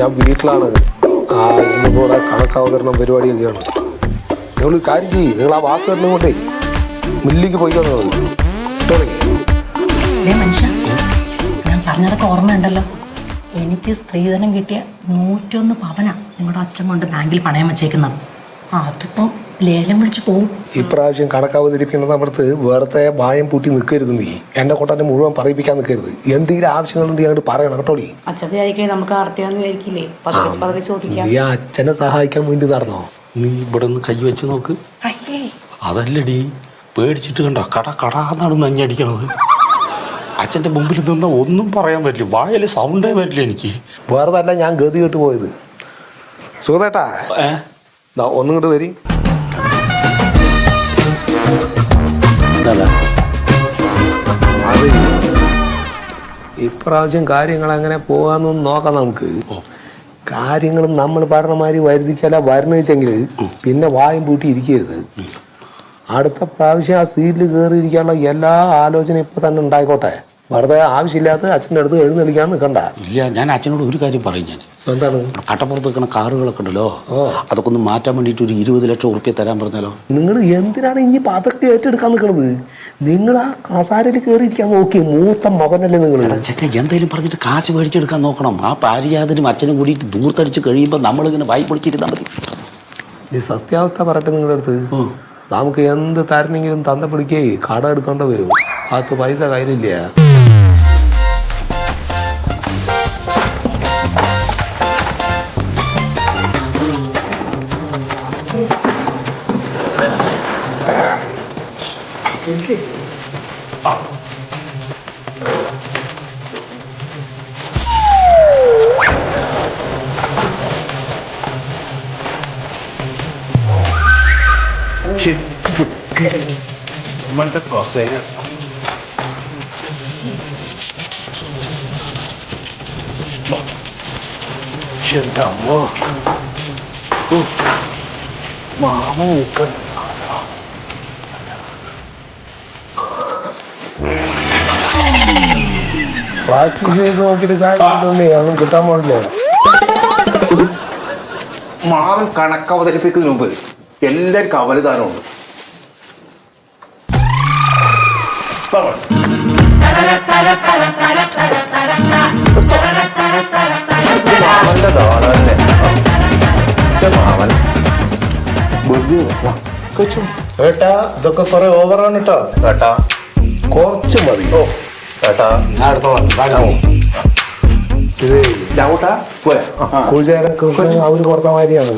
ഞാൻ വീട്ടിലാണ്. ഇന്നിവിടെ കണക്കവതരണം പരിപാടിയൊക്കെയാണ്. നിങ്ങൾ കാര്യം ചെയ്യും, നിങ്ങൾ ആ വാക്ക് തന്നെ കൊണ്ടേ മില്ലിക്ക് പോയിക്കാന്ന് മനുഷ്യ, ഞാൻ പറഞ്ഞതൊക്കെ ഓർമ്മയുണ്ടല്ലോ. എനിക്ക് സ്ത്രീധനം കിട്ടിയ 101 പവനാ നിങ്ങളുടെ അച്ഛൻ കൊണ്ട് ബാങ്കിൽ പണയം വെച്ചേക്കുന്നത്. അതിപ്പം ലേലം വിളിച്ച് പോവും. ഇപ്രാവശ്യം കണക്കവതരിപ്പിക്കുന്നത് നമ്മുടെ വേറത്തെ ഭായം പൂട്ടി നിൽക്കരുത്. നീ എന്നെ കൊണ്ടാന്നെ മുഴുവൻ പറയിപ്പിക്കാൻ നിൽക്കരുത്. എന്തെങ്കിലും ആവശ്യങ്ങളുണ്ട് ഞങ്ങൾ പറയണം കേട്ടോളി. അച്ഛൻ വിചാരിക്കേ നമുക്ക് ആർത്തിയാന്ന് വിചാരിക്കില്ലേ? ചോദിക്കാം. നീ അച്ഛനെ സഹായിക്കാൻ വേണ്ടി നടന്നോ? നീ ഇവിടെ നിന്ന് കൈ വെച്ച് നോക്ക്. അതല്ലടി, പേടിച്ചിട്ട് കണ്ട കട കടാന്നാണ് നഞ്ഞടിക്കണത്. അച്ഛൻ്റെ മുമ്പിൽ നിന്ന ഒന്നും പറയാൻ പറ്റില്ല, വായൽ സൗണ്ടേ വരില്ല എനിക്ക്. വേറെ അല്ല, ഞാൻ ഗതി കേട്ട് പോയത്. സുഖേട്ടാ ഒന്നും ഇങ്ങോട്ട് വരി. അത് ഇപ്രാവശ്യം കാര്യങ്ങൾ അങ്ങനെ പോകാന്നൊന്ന് നോക്കാം. നമുക്ക് കാര്യങ്ങളും നമ്മൾ പറഞ്ഞമാതിരി വരുതിക്കല്ല വരണം വെച്ചെങ്കിൽ പിന്നെ വായും പൂട്ടി ഇരിക്കരുത്. അടുത്ത പ്രാവശ്യം ആ സീറ്റിൽ കയറിയിരിക്കാനുള്ള എല്ലാ ആലോചനയും ഇപ്പൊ തന്നെ ഉണ്ടായിക്കോട്ടെ. വെറുതെ ആവശ്യമില്ലാത്ത അച്ഛൻ്റെ അടുത്ത് എഴുന്നള്ളിക്കാൻ നിൽക്കണ്ട. ഇല്ല, ഞാൻ അച്ഛനോട് ഒരു കാര്യം പറയും. ഞാൻ എന്താണ്? കട്ടപ്പുറത്ത് നിൽക്കുന്ന കാറുകളൊക്കെ ഉണ്ടല്ലോ, അതൊക്കെ ഒന്ന് മാറ്റാൻ വേണ്ടിയിട്ട് ഒരു 20 ലക്ഷം ഉറുപ്പ്യ തരാൻ പറഞ്ഞാലോ. നിങ്ങൾ എന്തിനാണ് ഇനി അതൊക്കെ ഏറ്റെടുക്കാൻ നിൽക്കണത്? നിങ്ങൾ ആ കസാരയിൽ കയറിയിരിക്കാൻ നോക്കി. മൂത്ത മകനല്ലേ നിങ്ങൾ? ചെക്ക എന്തായാലും പറഞ്ഞിട്ട് കാശ് മേടിച്ചെടുക്കാൻ നോക്കണം. ആ പാരിജാതനും അച്ഛനും കൂടിയിട്ട് ദൂർത്തടിച്ച് കഴിയുമ്പോൾ നമ്മളിങ്ങനെ വായി പൊളിച്ചിരുന്നാൽ മതി. ഈ സത്യാവസ്ഥ പറയട്ടെ നിങ്ങളുടെ അടുത്ത്. നമുക്ക് എന്ത് തരണെങ്കിലും തന്ന പിടിക്കേ കട എടുക്കേണ്ട വരും. അത് പൈസ കയ്യിലില്ല. ഇങ്ങനത്തെ കോസേന ശരിയാമോ? മാമ പ്രാക്ടീസ് ചെയ്ത് നോക്കിയിട്ട് കാര്യമൊന്നും കിട്ടാൻ പാടില്ല. മാവൻ കണക്കവതരിപ്പിക്കുന്നതിന് മുമ്പ് എല്ലാവർക്കും അവലുദാനമുണ്ട്. മാവന്റെ ദാനല്ലേ മാവൻ ഏട്ടാ, ഇതൊക്കെ കുറെ ഓവറാണ് കേട്ടോ. ഏട്ടാ കുറച്ച് മതി. ഓ ഏട്ടാ കുചേരൊക്കെ അവര് കൊടുത്ത മാതിരിയാണ്.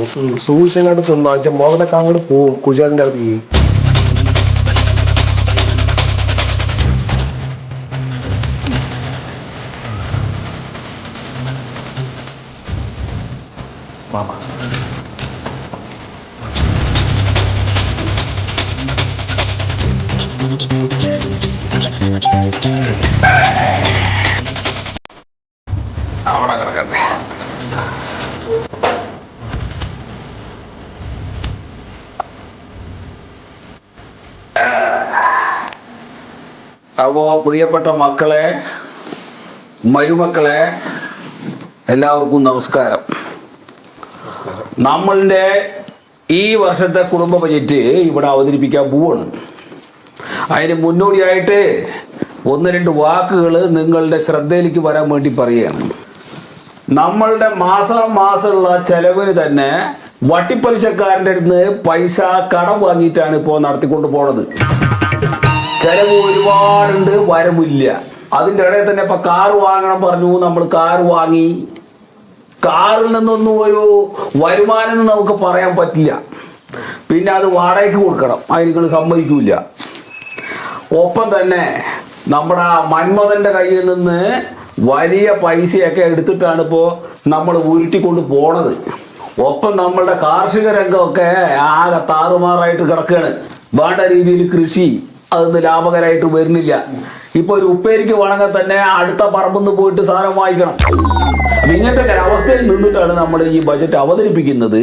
സൂക്ഷിച്ചങ്ങോട്ട് തിന്നോ. അച്ഛൻ മോഹനൊക്കെ അങ്ങോട്ട് പോവും കുചേരന്റെ അടുത്തേക്ക്. മാമ അവിടെ കിടക്കട്ടെ. അപ്പോ പ്രിയപ്പെട്ട മക്കളെ, മരുമക്കളെ, എല്ലാവർക്കും നമസ്കാരം. നമ്മളുടെ ഈ വർഷത്തെ കുടുംബ ബജറ്റ് ഇവിടെ അവതരിപ്പിക്കാൻ പോവാണ്. അതിന് മുന്നോടിയായിട്ട് 1-2 വാക്കുകൾ നിങ്ങളുടെ ശ്രദ്ധയിലേക്ക് വരാൻ വേണ്ടി പറയുകയാണ്. നമ്മളുടെ മാസമുള്ള ചെലവിന് തന്നെ വട്ടിപ്പലിശക്കാരൻ്റെ അടുത്ത് പൈസ കടം വാങ്ങിയിട്ടാണ് ഇപ്പോൾ നടത്തിക്കൊണ്ട് പോണത്. ചെലവ് ഒരുപാടുണ്ട്, വരവില്ല. അതിൻ്റെ ഇടയിൽ തന്നെ ഇപ്പം കാറ് വാങ്ങണം പറഞ്ഞു. നമ്മൾ കാറ് വാങ്ങി. കാറിൽ നിന്നൊന്നും ഒരു വരുമാനം നമുക്ക് പറയാൻ പറ്റില്ല. പിന്നെ അത് വാടകയ്ക്ക് കൊടുക്കണം, അതിന് നിങ്ങൾ സമ്മതിക്കില്ല. ഒപ്പം തന്നെ നമ്മുടെ മന്മഥൻ്റെ കയ്യിൽ നിന്ന് വലിയ പൈസയൊക്കെ എടുത്തിട്ടാണ് ഇപ്പോൾ നമ്മൾ ഉരുട്ടിക്കൊണ്ട് പോണത്. ഒപ്പം നമ്മളുടെ കാർഷിക രംഗമൊക്കെ ആകെ താറുമാറായിട്ട് കിടക്കുകയാണ്. വേണ്ട രീതിയിൽ കൃഷി അതൊന്നും ലാഭകരമായിട്ട് വരുന്നില്ല. ഇപ്പോൾ ഒരു ഉപ്പേരിക്ക് വേണമെങ്കിൽ തന്നെ അടുത്ത പറമ്പെന്ന് പോയിട്ട് സാധനം വാങ്ങിക്കണം. അപ്പം ഇങ്ങനത്തെ ഒരവസ്ഥയിൽ നിന്നിട്ടാണ് നമ്മൾ ഈ ബജറ്റ് അവതരിപ്പിക്കുന്നത്.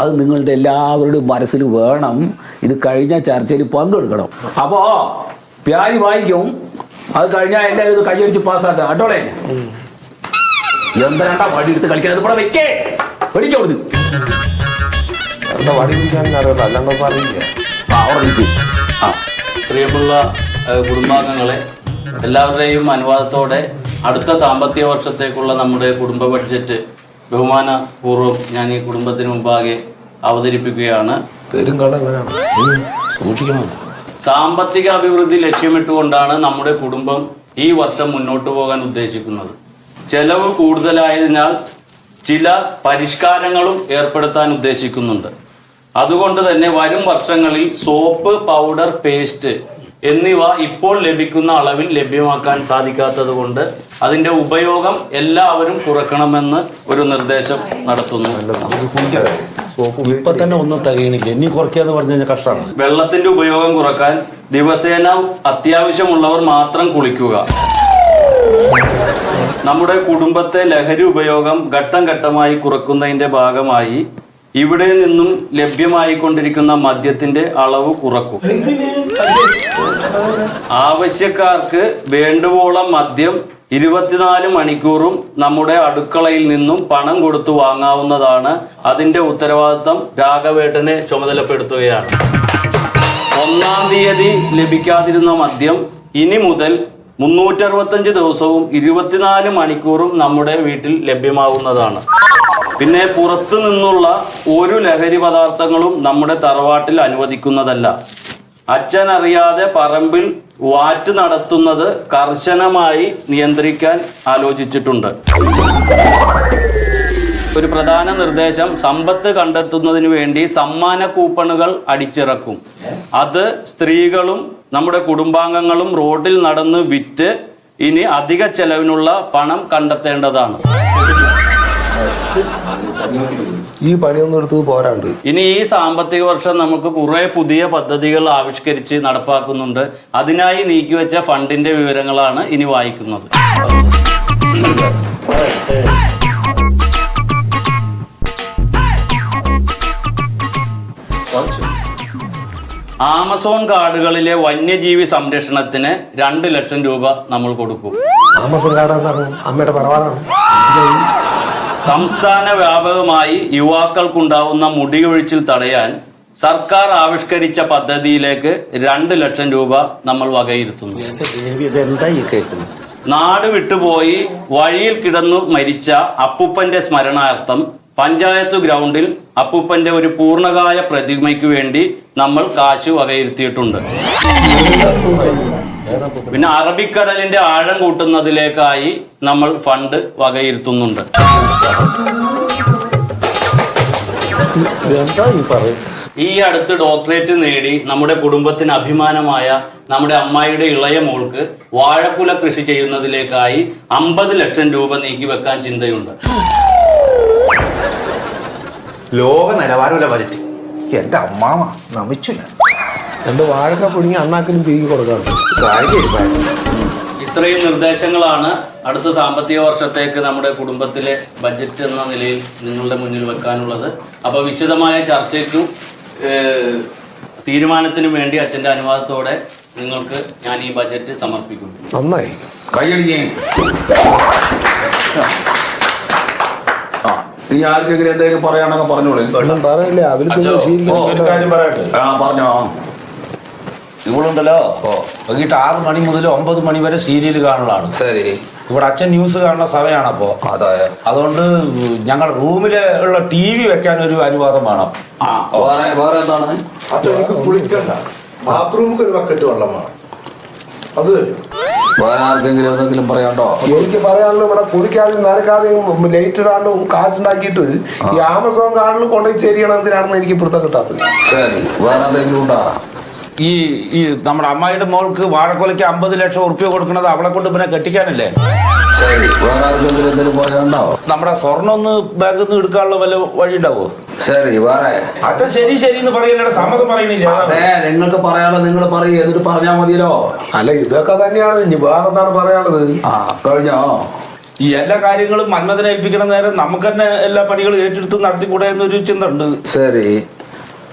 അത് നിങ്ങളുടെ എല്ലാവരുടെയും മനസ്സിൽ വേണം. ഇത് കഴിഞ്ഞ ചർച്ചയിൽ പങ്കെടുക്കണം. അപ്പോൾ പ്യാരി വായിക്കും, അത് കഴിഞ്ഞാൽ എല്ലാവരും ഇത് കൈയടിച്ച് പാസ്സാക്കാം കേട്ടോളേ. എന്താ വടി എടുത്ത് കളിക്കണത് ഇവിടെ വെക്കേ പഠിക്കാ കൊടുത്ത് എന്താ വടി പിടിക്കാനും അറിയില്ല, അല്ലാണ്ടൊന്നും അറിയില്ല. അവിടെ നിൽക്കും. ആ പ്രിയമുള്ള കുടുംബാംഗങ്ങളെ, എല്ലാവരുടെയും അനുവാദത്തോടെ അടുത്ത സാമ്പത്തിക വർഷത്തേക്കുള്ള നമ്മുടെ കുടുംബ ബഡ്ജറ്റ് ബഹുമാനപൂർവ്വം ഞാൻ ഈ കുടുംബത്തിന് മുമ്പാകെ അവതരിപ്പിക്കുകയാണ്. പേരും കട എങ്ങനെയാണ് സൂക്ഷിക്കണം. സാമ്പത്തിക അഭിവൃദ്ധി ലക്ഷ്യമിട്ടുകൊണ്ടാണ് നമ്മുടെ കുടുംബം ഈ വർഷം മുന്നോട്ട് പോകാൻ ഉദ്ദേശിക്കുന്നത്. ചെലവ് കൂടുതലായതിനാൽ ചില പരിഷ്കാരങ്ങളും ഏർപ്പെടുത്താൻ ഉദ്ദേശിക്കുന്നുണ്ട്. അതുകൊണ്ട് തന്നെ വരും വർഷങ്ങളിൽ സോപ്പ്, പൗഡർ, പേസ്റ്റ് എന്നിവ ഇപ്പോൾ ലഭിക്കുന്ന അളവിൽ ലഭ്യമാക്കാൻ സാധിക്കാത്തത് കൊണ്ട് അതിൻ്റെ ഉപയോഗം എല്ലാവരും കുറക്കണമെന്ന് ഒരു നിർദ്ദേശം നടത്തുന്നു. ഇപ്പൊ തന്നെ ഒന്നും തികയണില്ല, ഇനി കുറയ്ക്കാന്ന് പറഞ്ഞു കഴിഞ്ഞാൽ കഷ്ടമാണ്. വെള്ളത്തിന്റെ ഉപയോഗം കുറക്കാൻ ദിവസേന അത്യാവശ്യമുള്ളവർ മാത്രം കുളിക്കുക. നമ്മുടെ കുടുംബത്തെ ലഹരി ഉപയോഗം ഘട്ടം ഘട്ടമായി കുറക്കുന്നതിന്റെ ഭാഗമായി ഇവിടെ നിന്നും ലഭ്യമായിക്കൊണ്ടിരിക്കുന്ന മദ്യത്തിന്റെ അളവ് കുറക്കും. ആവശ്യക്കാർക്ക് വേണ്ടുവോളം മദ്യം 24 മണിക്കൂറും നമ്മുടെ അടുക്കളയിൽ നിന്നും പണം കൊടുത്തു വാങ്ങാവുന്നതാണ്. അതിന്റെ ഉത്തരവാദിത്തം രാഘവേട്ടനെ ചുമതലപ്പെടുത്തുകയാണ്. 1-ാം തീയതി ലഭിക്കാതിരുന്ന മദ്യം ഇനി മുതൽ 365 ദിവസവും 24 മണിക്കൂറും നമ്മുടെ വീട്ടിൽ ലഭ്യമാവുന്നതാണ്. പിന്നെ പുറത്തു നിന്നുള്ള ഒരു ലഹരി പദാർത്ഥങ്ങളും നമ്മുടെ തറവാട്ടിൽ അനുവദിക്കുന്നതല്ല. അച്ഛൻ അറിയാതെ പറമ്പിൽ വാറ്റ് നടത്തുന്നത് കർശനമായി നിയന്ത്രിക്കാൻ ആലോചിച്ചിട്ടുണ്ട്. ഒരു പ്രധാന നിർദ്ദേശം, സമ്പത്ത് കണ്ടെത്തുന്നതിന് വേണ്ടി സമ്മാന കൂപ്പണുകൾ അടിച്ചിറക്കും. അത് സ്ത്രീകളും നമ്മുടെ കുടുംബാംഗങ്ങളും റോഡിൽ നടന്ന് വിറ്റ് ഇനി അധിക ചെലവിനുള്ള പണം കണ്ടെത്തേണ്ടതാണ്. ഈ പണിയൊന്നും എടുത്ത് പോരാണ്ട്. ഇനി ഈ സാമ്പത്തിക വർഷം നമുക്ക് കുറെ പുതിയ പദ്ധതികൾ ആവിഷ്കരിച്ച് നടപ്പാക്കുന്നുണ്ട്. അതിനായി നീക്കിവെച്ച ഫണ്ടിന്റെ വിവരങ്ങളാണ് ഇനി വായിക്കുന്നത്. ആമസോൺ കാടുകളിലെ വന്യജീവി സംരക്ഷണത്തിന് 2 ലക്ഷം രൂപ നമ്മൾ കൊടുക്കും. ആമസോൺ കാട് എന്താണ്? അമ്മയുടെ പറവാടാണ്. സംസ്ഥാന വ്യാപകമായി യുവാക്കൾക്കുണ്ടാവുന്ന മുടിയൊഴിച്ചിൽ തടയാൻ സർക്കാർ ആവിഷ്കരിച്ച പദ്ധതിയിലേക്ക് 2 ലക്ഷം രൂപ നമ്മൾ വകയിരുത്തുന്നു. ഇതെന്താ ഈ കേൾക്കുന്നത്? നാട് വിട്ടുപോയി വഴിയിൽ കിടന്നു മരിച്ച അപ്പൂപ്പന്റെ സ്മരണാർത്ഥം പഞ്ചായത്ത് ഗ്രൗണ്ടിൽ അപ്പൂപ്പന്റെ ഒരു പൂർണ്ണകായ പ്രതിമയ്ക്ക് വേണ്ടി നമ്മൾ കാശ് വകയിരുത്തിയിട്ടുണ്ട്. പിന്നെ അറബിക്കടലിന്റെ ആഴം കൂട്ടുന്നതിലേക്കായി നമ്മൾ ഫണ്ട് വകയിരുത്തുന്നുണ്ട്. ഈ അടുത്ത് ഡോക്ടറേറ്റ് നേടി നമ്മുടെ കുടുംബത്തിന് അഭിമാനമായ നമ്മുടെ അമ്മായിയുടെ ഇളയ മോൾക്ക് വാഴക്കുല കൃഷി ചെയ്യുന്നതിലേക്കായി 50 ലക്ഷം രൂപ നീക്കി വെക്കാൻ ചിന്തയുണ്ട്. ലോക നിലവാരമുള്ള ബജറ്റ്. എന്റെ അമ്മാമ നമിച്ചില്ല. 2 വാഴക്ക പുഴുങ്ങി അണ്ണാക്കിനും തിരികെ കൊടുക്കാറുണ്ട്. ഇത്രയും നിർദ്ദേശങ്ങളാണ് അടുത്ത സാമ്പത്തിക വർഷത്തേക്ക് നമ്മുടെ കുടുംബത്തിലെ ബജറ്റ് എന്ന നിലയിൽ നിങ്ങളുടെ മുന്നിൽ വെക്കാനുള്ളത്. അപ്പോൾ വിശദമായ ചർച്ചയ്ക്കും തീരുമാനത്തിനും വേണ്ടി അച്ഛൻ്റെ അനുവാദത്തോടെ നിങ്ങൾക്ക് ഞാൻ ഈ ബജറ്റ് സമർപ്പിക്കുന്നു. നന്നായി. കൈയടിക്കേ. നീ ആർക്കെങ്കിലും എന്തെങ്കിലും പറയാനൊക്കെ പറഞ്ഞോളൂ. ഒന്നും പറയില്ല. ഒരു കാര്യം പറയട്ടെ. പറഞ്ഞോ. ഇവളുണ്ടല്ലോ വൈകിട്ട് 6 മണി മുതൽ 9 മണി വരെ സീരിയൽ കാണലാണ്. ശരി. ഇവിടെ അച്ഛൻ ന്യൂസ് കാണുന്ന സമയമാണപ്പോ. അതെ. അതുകൊണ്ട് ഞങ്ങൾ റൂമിൽ ഉള്ള TV വെക്കാൻ ഒരു അനുവാദം വേണം. വേറെ എന്താണ്? എനിക്ക് കുളിക്കണ്ട, ബാത്റൂമിൽ ഒരു ബക്കറ്റ് വെള്ളം വേണം. അത് വേറെ ആർക്കെങ്കിലും എന്തെങ്കിലും പറയാണ്ടോ? എനിക്ക് പറയാനുള്ള ഇവിടെ കുടിക്കാതെയും നനക്കാതെയും ലൈറ്റ് ഇടാണ്ടും കാശുണ്ടാക്കിയിട്ട് ഈ ആമസോൺ കാർഡിൽ കൊണ്ടുപോയി ചെരിയണം എന്തിനാണെന്ന് എനിക്ക് പിടുത്തം കിട്ടാത്തത്. ശരി. വേറെ എന്തെങ്കിലും ഉണ്ടോ? ഈ നമ്മുടെ അമ്മായിയുടെ മോൾക്ക് വാഴക്കൊലയ്ക്ക് 50 ലക്ഷം ഉറുപ്പ്യ കൊടുക്കുന്നത് അവളെ കൊണ്ട് പിന്നെ കെട്ടിക്കാനല്ലേ. ശരി. വേറെ ആർക്കെങ്കിലും എന്തെങ്കിലും പറയാണ്ടോ? നമ്മുടെ സ്വർണ്ണം ഒന്ന് ബാങ്കിൽ നിന്ന് എടുക്കാനുള്ള വല്ല വഴി ഉണ്ടാവോ? ശരി. വേറെ അച്ഛൻ ശരി ശരി എന്ന് പറയില്ല, സമ്മതം പറയണില്ല. അതെ, നിങ്ങൾക്ക് പറയാനുള്ള നിങ്ങൾ പറയും, എന്നിട്ട് പറഞ്ഞാൽ മതിയല്ലോ. അല്ല, ഇതൊക്കെ തന്നെയാണ്. ഇനി വേറെ എന്താണ് പറയാനുള്ളത്? കഴിഞ്ഞോ? ഈ എല്ലാ കാര്യങ്ങളും മന്മഥനെ ഏൽപ്പിക്കണ നേരം നമുക്ക് തന്നെ എല്ലാ പണികളും ഏറ്റെടുത്ത് നടത്തിക്കൂടെ എന്നൊരു ചിന്ത ഉണ്ട്. ശരി.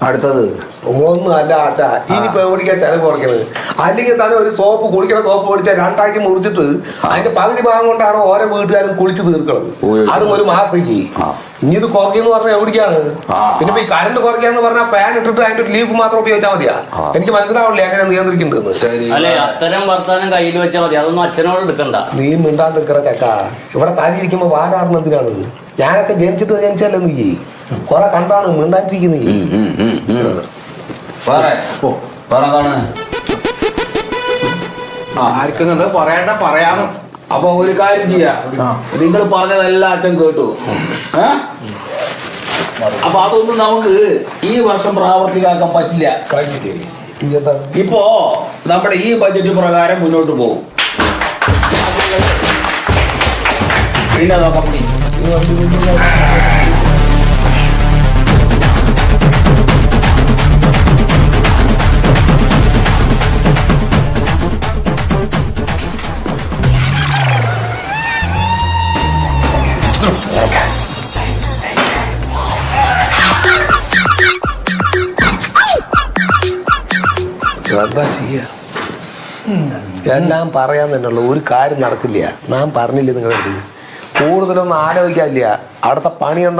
അടുത്തത് ഒന്നും അല്ല അച്ഛാ, ഇനിയിപ്പോ എവിടേക്കാ ചെലവ് കുറയ്ക്കണത്? അല്ലെങ്കിൽ തന്നെ ഒരു സോപ്പ് കുളിക്കണ സോപ്പ് മേടിച്ചാൽ 2 ആക്കി മുറിച്ചിട്ട് അതിന്റെ പകുതി ഭാഗം കൊണ്ടാണ് ഓരോ വീട്ടുകാരും കുളിച്ച് തീർക്കണത്. അതും ഒരു മാസത്തേക്ക്. ഇനി ഇത് കുറയ്ക്കെന്ന് പറഞ്ഞാൽ എവിടേക്കാണ്? പിന്നെ ഇപ്പൊ ഈ കറണ്ട് കുറയ്ക്കാന്ന് പറഞ്ഞാൽ ഫാൻ ഇട്ടിട്ട് അതിന്റെ ഒരു ലീഫ് മാത്രം ഉപയോഗിച്ചാൽ മതിയാ? എനിക്ക് മനസ്സിലാവില്ല എങ്ങനെ നിയന്ത്രിക്കേണ്ടതെന്ന്. അല്ലെ അത്തരം വർത്താനം കയ്യിൽ വെച്ചാൽ മതി, അതൊന്നും അച്ഛനോട് എടുക്കണ്ട. നീ മിണ്ടാണ്ട് നിൽക്കറ ചക്ക. ഇവിടെ തലയിരിക്കുമ്പോ വാരാറിന് എന്തിനാണ്? ഞാനൊക്കെ ജനിച്ചല്ലേ നീ കൊറേ കണ്ടാണ് മിണ്ടാണ്ടിരിക്കുന്നത്. ആർക്കും കണ്ട് പറയണ്ട, പറയാന്ന്. അപ്പൊ ഒരു കാര്യം ചെയ്യാം, നിങ്ങൾ പറഞ്ഞതെല്ലാം അച്ഛൻ കേട്ടു. അപ്പൊ അതൊന്നും നമുക്ക് ഈ വർഷം പ്രാവർത്തികമാക്കാൻ പറ്റില്ല. ഇപ്പോ നമ്മുടെ ഈ ബജറ്റ് പ്രകാരം മുന്നോട്ട് പോകും. പിന്നെ നോക്കാം. എന്താ ചെയ്യാ? എല്ലാം പറയാൻ തന്നെയുള്ള ഒരു കാര്യം നടക്കില്ല. ഞാൻ പറഞ്ഞില്ലേ നിങ്ങളുടെ അടുത്ത് കൂടുതലൊന്നും ആലോചിക്കാനില്ല. അടുത്ത പണി എന്താ